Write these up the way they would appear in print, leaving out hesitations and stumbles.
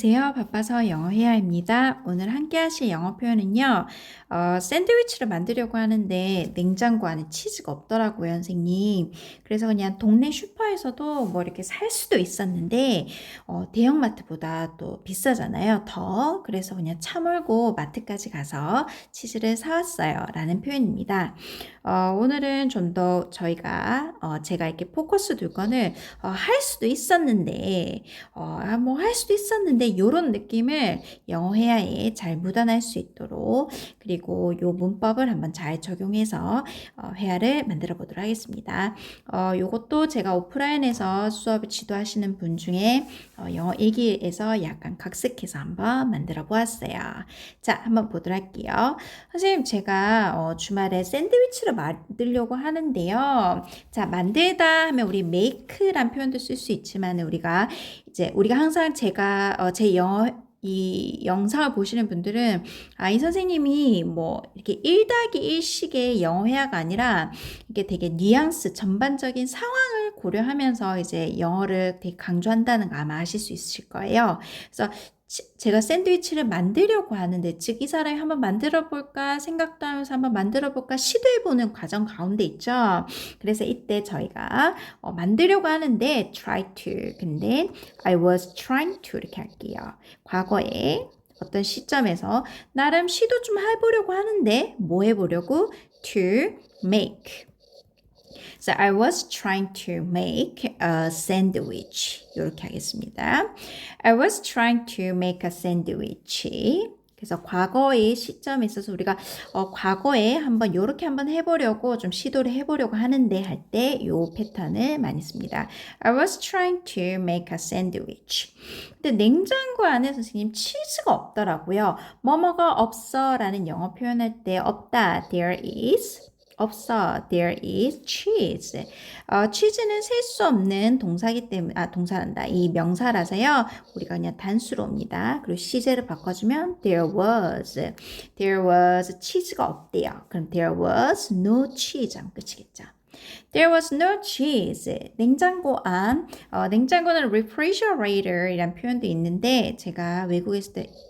안녕하세요. 바빠서 영어 해야입니다. 오늘 함께 하실 영어 표현은요. 샌드위치를 만들려고 하는데 냉장고 안에 치즈가 없더라고요, 선생님. 그래서 그냥 동네 슈퍼에서도 뭐 이렇게 살 수도 있었는데 대형마트보다 또 비싸잖아요. 더. 그래서 그냥 차 몰고 마트까지 가서 치즈를 사왔어요. 라는 표현입니다. 오늘은 좀 더 저희가 제가 이렇게 포커스 둘 거는 할 수도 있었는데 뭐 할 수도 있었는데 요런 느낌을 영어 회화에 잘 묻어날 수 있도록 그리고 요 문법을 한번 잘 적용해서 회화를 만들어 보도록 하겠습니다. 요것도 제가 오프라인에서 수업을 지도하시는 분 중에 영어 일기에서 약간 각색해서 한번 만들어 보았어요. 자, 한번 보도록 할게요. 선생님, 제가 주말에 샌드위치를 만들려고 하는데요. 자, 만들다 하면 우리 make란 표현도 쓸 수 있지만 우리가 항상 제가 제 영어 이 영상을 보시는 분들은 이 선생님이 뭐 이렇게 1-1식의 영어 회화가 아니라 이게 되게 뉘앙스 전반적인 상황을 고려하면서 이제 영어를 되게 강조한다는 거 아마 아실 수 있으실 거예요. 그래서 제가 샌드위치를 만들려고 하는데 즉 이 사람이 한번 만들어 볼까 생각도 하면서 한번 만들어 볼까 시도해 보는 과정 가운데 있죠. 그래서 이때 저희가 만들려고 하는데 try to 근데 I was trying to 이렇게 할게요. 과거에 어떤 시점에서 나름 시도 좀 해보려고 하는데 뭐 해보려고? to make. So I was trying to make a sandwich. 이렇게 하겠습니다. I was trying to make a sandwich. 그래서 과거의 시점에 있어서 우리가 과거에 한번 이렇게 한번 해보려고 좀 시도를 해보려고 하는데 할 때 이 패턴을 많이 씁니다. I was trying to make a sandwich. 근데 냉장고 안에 선생님 치즈가 없더라고요. 뭐뭐가 없어 라는 영어 표현할 때 없다. There is. 없어. There is cheese. 치즈는 셀 수 없는 동사기 때문에, 동사란다. 이 명사라서요. 우리가 그냥 단수로 옵니다. 그리고 시제를 바꿔주면 there was 치즈가 없대요. 그럼 there was no cheese 하면 끝이겠죠. There was no cheese. 냉장고 안. 냉장고는 refrigerator 이란 표현도 있는데 제가 외국에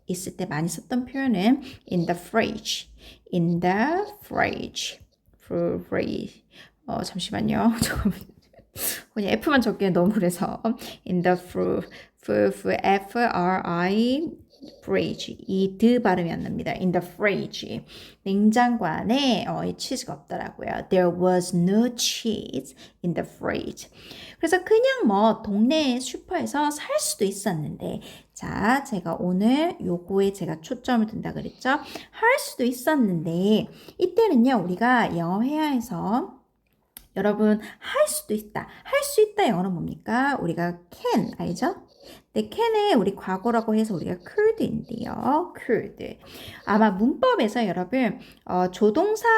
있을 때 많이 썼던 표현은 in the fridge. in the fridge. 잠시만요. 그냥 F만 적기엔 너무 그래서 in the fridge 이 드 발음이 안 납니다. in the fridge 냉장고 안에 이 치즈가 없더라고요. There was no cheese in the fridge. 그래서 그냥 뭐 동네 슈퍼에서 살 수도 있었는데 자, 제가 오늘 요거에 제가 초점을 둔다 그랬죠? 할 수도 있었는데 이때는요, 우리가 영어 회화에서 여러분 할 수도 있다. 할 수 있다 영어는 뭡니까? 우리가 can 알죠? 근데 can에 우리 과거라고 해서 우리가 could인데요. could. 아마 문법에서 여러분 조동사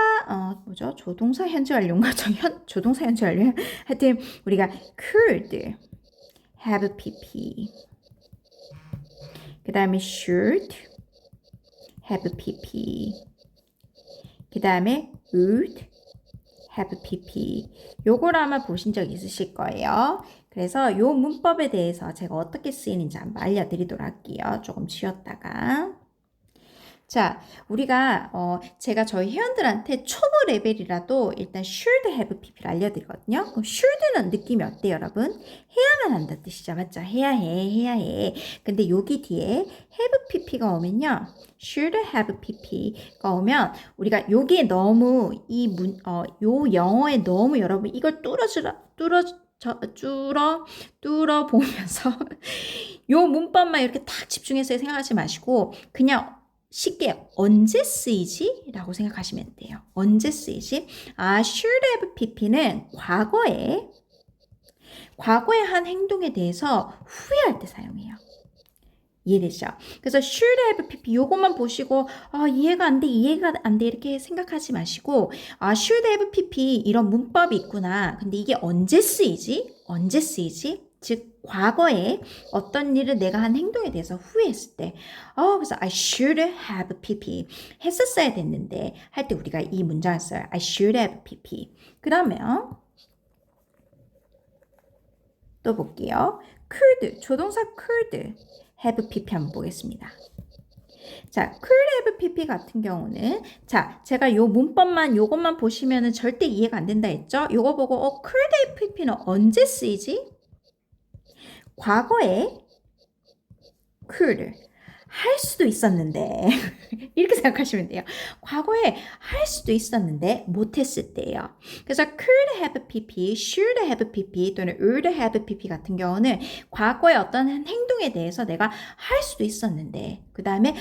뭐죠? 조동사 현재 완료인가? 조동사 현재 완료. 하여튼 우리가 could have pp. 그 다음에 should have pp. 그 다음에 would have pp. 요걸 아마 보신 적 있으실 거예요. 그래서 요 문법에 대해서 제가 어떻게 쓰이는지 한번 알려드리도록 할게요. 조금 쉬었다가. 자, 우리가 제가 저희 회원들한테 초보 레벨이라도 일단 should have pp를 알려드리거든요. 그럼 should는 느낌이 어때요, 여러분? 해야만 한다는 뜻이죠, 맞죠? 해야 해. 근데 여기 뒤에 have pp가 오면요, should have pp가 오면 우리가 여기에 너무 요 영어에 너무 여러분 이걸 뚫어 보면서 요 문법만 이렇게 딱 집중해서 생각하지 마시고 그냥 쉽게 언제 쓰이지? 라고 생각하시면 돼요. 언제 쓰이지? should have pp는 과거에 한 행동에 대해서 후회할 때 사용해요. 이해되죠? 그래서 should have pp 요것만 보시고 이해가 안 돼 이렇게 생각하지 마시고 should have pp 이런 문법이 있구나. 근데 이게 언제 쓰이지? 즉 과거에 어떤 일을 내가 한 행동에 대해서 후회했을 때 그래서 I should have pp 했었어야 됐는데 할 때 우리가 이 문장을 써요. I should have pp. 그러면 또 볼게요. could 조동사 could have pp 한번 보겠습니다. 자, could have pp 같은 경우는 자, 제가 요 문법만 요것만 보시면은 절대 이해가 안 된다 했죠? 요거 보고 could have pp는 언제 쓰이지? 과거에 could 할 수도 있었는데 이렇게 생각하시면 돼요. 과거에 할 수도 있었는데 못했을 때예요. 그래서 could have pp, should have pp 또는 would have pp 같은 경우는 과거의 어떤 행동에 대해서 내가 할 수도 있었는데 그 다음에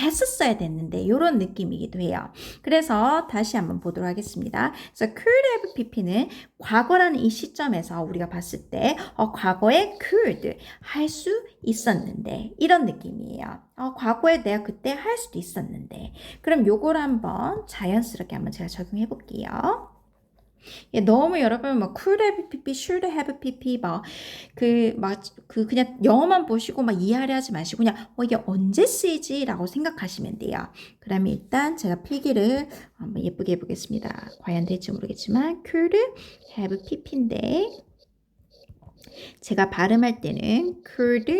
했었어야 됐는데 이런 느낌이기도 해요. 그래서 다시 한번 보도록 하겠습니다. 그래서 could have pp는 과거라는 이 시점에서 우리가 봤을 때 과거에 could 할 수 있었는데 이런 느낌이에요. 과거에 내가 그때 할 수도 있었는데 그럼 요거를 한번 자연스럽게 한번 제가 적용해 볼게요. 예, 너무 여러분 뭐 could have pp, should have pp 그냥 영어만 보시고 막 이해하려 하지 마시고 그냥 이게 언제 쓰이지라고 생각하시면 돼요. 그러면 일단 제가 필기를 한번 예쁘게 해보겠습니다. 과연 될지 모르겠지만 could have pp인데 제가 발음할 때는 could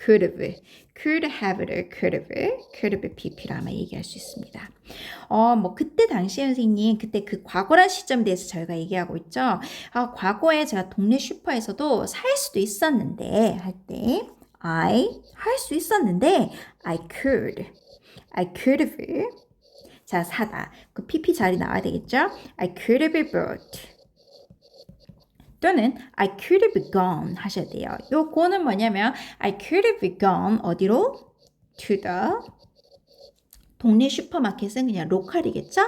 have, could have를 could have pp로 아마 얘기할 수 있습니다. 뭐 그때 당시 선생님 그때 그 과거란 시점에 대해서 저희가 얘기하고 있죠. 과거에 제가 동네 슈퍼에서도 살 수도 있었는데 할 때 I 할 수 있었는데 I could have 자 사다 그 pp 자리 나와야 되겠죠. I could have bought 또는 I could have gone 하셔야 돼요. 요 고는 뭐냐면 I could have gone 어디로? To the 동네 슈퍼마켓은 그냥 로컬이겠죠?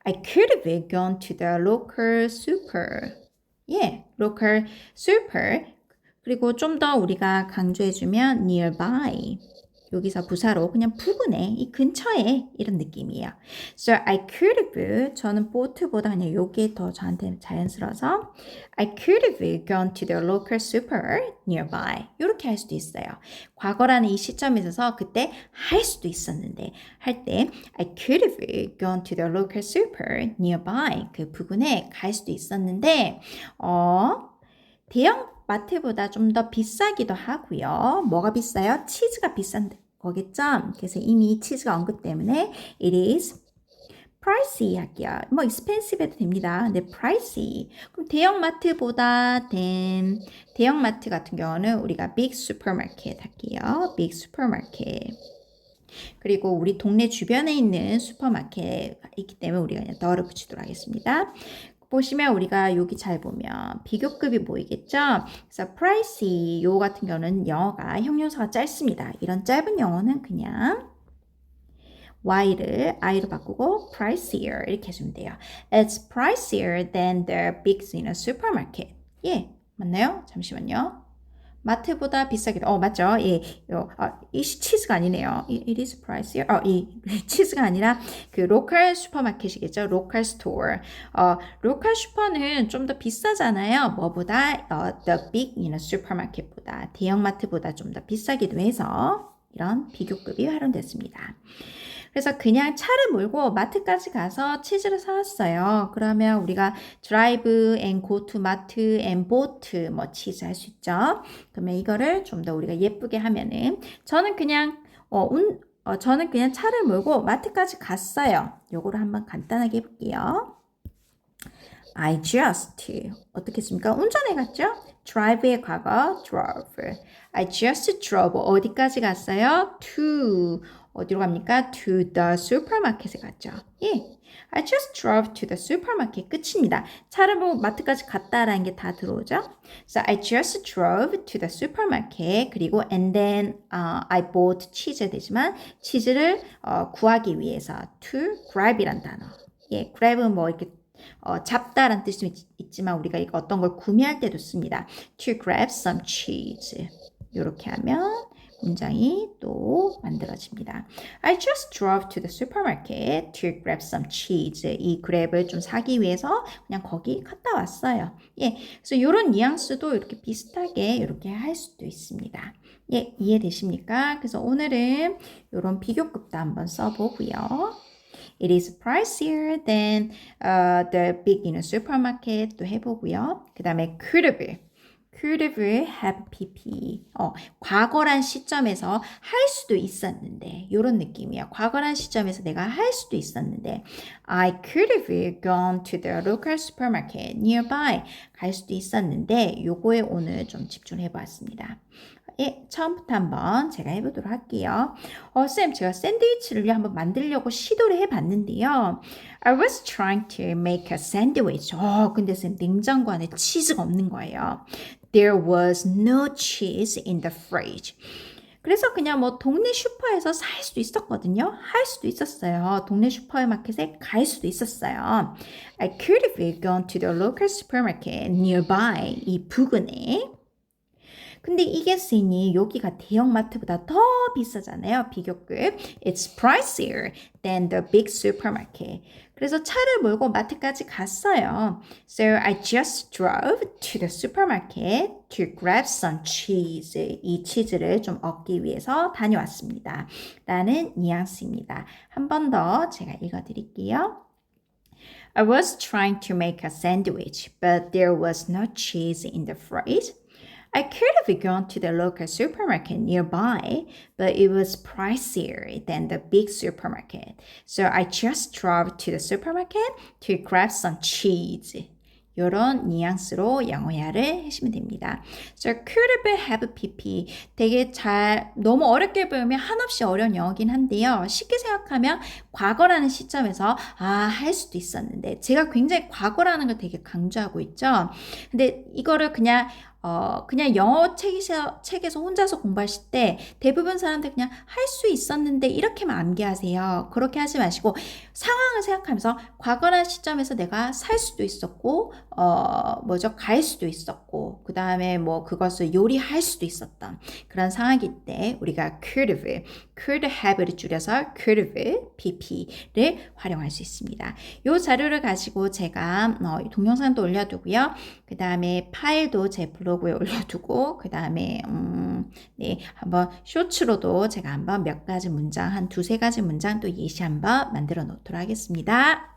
I could have gone to the local super. 예, local super. 그리고 좀 더 우리가 강조해주면 nearby. 여기서 부사로 그냥 부근에 이 근처에 이런 느낌이에요. So I could have 저는 bought보다 그냥 요게 더 저한테 자연스러워서 I could have gone to the local super nearby 이렇게 할 수도 있어요. 과거라는 이 시점에 있어서 그때 할 수도 있었는데 할 때 I could have gone to the local super nearby 그 부근에 갈 수도 있었는데 대형 마트보다 좀 더 비싸기도 하고요. 뭐가 비싸요? 치즈가 비싼 거겠죠? 그래서 이미 치즈가 언급 때문에 it is pricey 할게요. 뭐 expensive 해도 됩니다. 근데 pricey. 그럼 대형 마트보다 대형 마트 같은 경우는 우리가 big supermarket 할게요. big supermarket. 그리고 우리 동네 주변에 있는 슈퍼마켓 있기 때문에 우리가 그냥 더를 붙이도록 하겠습니다. 보시면 우리가 여기 잘 보면 비교급이 보이겠죠? 그래서 pricey 요 같은 경우는 영어가 형용사가 짧습니다. 이런 짧은 영어는 그냥 y를 i로 바꾸고 pricier 이렇게 해주면 돼요. It's pricier than the big supermarket. 예, 맞나요? 잠시만요. 마트보다 비싸기도. 맞죠? 예, 이 치즈가 아니네요. It is pricier. 이 치즈가 아니라 그 로컬 슈퍼마켓이겠죠. 로컬 스토어. 로컬 슈퍼는 좀 더 비싸잖아요. 뭐보다 the big supermarket보다 대형 마트보다 좀 더 비싸기도 해서 이런 비교급이 활용됐습니다. 그래서 그냥 차를 몰고 마트까지 가서 치즈를 사왔어요. 그러면 우리가 drive and go to 마트 and bought 뭐 치즈 할 수 있죠. 그러면 이거를 좀 더 우리가 예쁘게 하면은 저는 그냥 저는 그냥 차를 몰고 마트까지 갔어요. 요거를 한번 간단하게 해볼게요. I just 어떻게 했습니까? 운전해 갔죠? drive의 과거 drove. I just drove 어디까지 갔어요? to 어디로 갑니까? To the supermarket에 갔죠. 예. I just drove to the supermarket. 끝입니다. 차를 보고 마트까지 갔다라는 게 다 들어오죠. So I just drove to the supermarket. 그리고 and then I bought 치즈 되지만 치즈를 구하기 위해서 to grab이란 단어. 예, grab은 뭐 이렇게 잡다라는 뜻이 있지만 우리가 이거 어떤 걸 구매할 때도 씁니다. To grab some cheese. 이렇게 하면 문장이 또 만들어집니다. I just drove to the supermarket to grab some cheese. 이 grab을 좀 사기 위해서 그냥 거기 갔다 왔어요. 예, 그래서 이런 뉘앙스도 이렇게 비슷하게 이렇게 할 수도 있습니다. 예, 이해되십니까? 그래서 오늘은 이런 비교급도 한번 써보고요. It is pricier than the big supermarket 또 해보고요. 그 다음에 could have. could have pp. 과거란 시점에서 할 수도 있었는데 요런 느낌이야. 과거란 시점에서 내가 할 수도 있었는데 I could have gone to the local supermarket nearby. 갈 수도 있었는데 요거에 오늘 좀 집중해 보았습니다. 예, 처음부터 한번 제가 해보도록 할게요. 쌤, 제가 샌드위치를 한번 만들려고 시도를 해봤는데요. I was trying to make a sandwich. 근데 쌤, 냉장고 안에 치즈가 없는 거예요. There was no cheese in the fridge. 그래서 그냥 뭐 동네 슈퍼에서 살 수도 있었거든요. 할 수도 있었어요. 동네 슈퍼마켓에 갈 수도 있었어요. I could have gone to the local supermarket nearby. 이 부근에. 근데 이게 쓰니 여기가 대형마트보다 더 비싸잖아요. 비교급. It's pricier than the big supermarket. 그래서 차를 몰고 마트까지 갔어요. So I just drove to the supermarket to grab some cheese. 이 치즈를 좀 얻기 위해서 다녀왔습니다. 라는 뉘앙스입니다. 한 번 더 제가 읽어드릴게요. I was trying to make a sandwich, but there was no cheese in the fridge. I could have gone to the local supermarket nearby, but it was pricier than the big supermarket. So I just drove to the supermarket to grab some cheese. 이런 뉘앙스로 영어야를 하시면 됩니다. So could have pp 되게 잘 너무 어렵게 배우면 한없이 어려운 영어긴 한데요. 쉽게 생각하면 과거라는 시점에서 할 수도 있었는데 제가 굉장히 과거라는 걸 되게 강조하고 있죠. 근데 이거를 그냥 영어 책에서 혼자서 공부하실 때 대부분 사람들 그냥 할 수 있었는데 이렇게만 암기하세요. 그렇게 하지 마시고 상황을 생각하면서 과거라는 시점에서 내가 살 수도 있었고 갈 수도 있었고 그 다음에 뭐 그것을 요리할 수도 있었던 그런 상황일 때 우리가 could have를 줄여서 could have pp를 활용할 수 있습니다. 이 자료를 가지고 제가 동영상도 올려두고요. 그 다음에 파일도 제 블로그에 올려두고 그 다음에 한번 쇼츠로도 제가 한번 몇 가지 문장 한 두세 가지 문장 또 예시 한번 만들어 놓도록 하겠습니다.